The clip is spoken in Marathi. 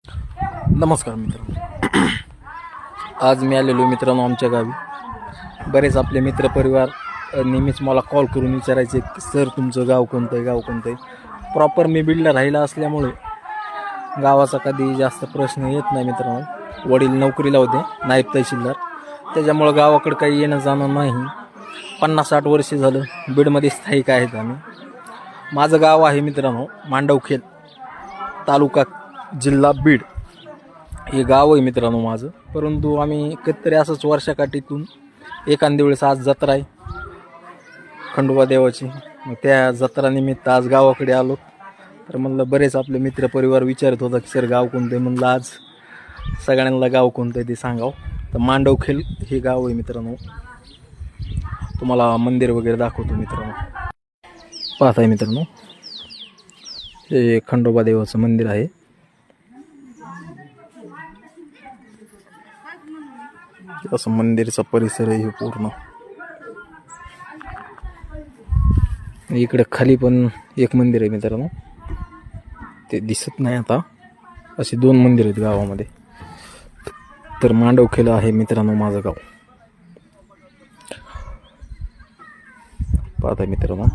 नमस्कार मित्रांनो. आज मी आलेलो मित्रांनो आमच्या गावी. बरेच आपले मित्रपरिवार नेहमीच मला कॉल करून विचारायचे की सर तुमचं गाव कोणतं आहे, गाव कोणतं आहे. प्रॉपर मी बीडला राहिला असल्यामुळे गावाचा कधी जास्त प्रश्न येत नाही मित्रांनो. वडील नोकरीला होते नायब तहसीलदार, त्याच्यामुळं गावाकडं काही येणं जाणं नाही. 50-60 वर्ष झालं बीडमध्ये स्थायिक आहेत आम्ही. माझं गाव आहे मित्रांनो मांडवखेल, तालुका जिल्हा बीड हे गाव आहे मित्रांनो माझं. परंतु आम्ही कधीतरी असंच वर्षाकाठीतून एखाद्या वेळेस आज जत्रा आहे खंडोबा देवाची, मग त्या जत्रानिमित्त आज गावाकडे आलो. तर म्हणलं बरेच आपले मित्रपरिवार विचारत होता की सर गाव कोणतं आहे. म्हणलं आज सगळ्यांना गाव कोणतं आहे ते सांगावं. तर मांडवखेल हे गाव आहे मित्रांनो. तुम्हाला मंदिर वगैरे दाखवतो मित्रांनो. पाहताय मित्रांनो हे खंडोबा देवाचं मंदिर आहे. असं मंदिरचा परिसर आहे पूर्ण. इकडे खाली पण एक मंदिर आहे मित्रांनो, ते दिसत नाही आता. असे 2 मंदिर आहेत गावामध्ये. तर मांडवखेल आहे मित्रांनो माझं गाव. पाहता मित्रांनो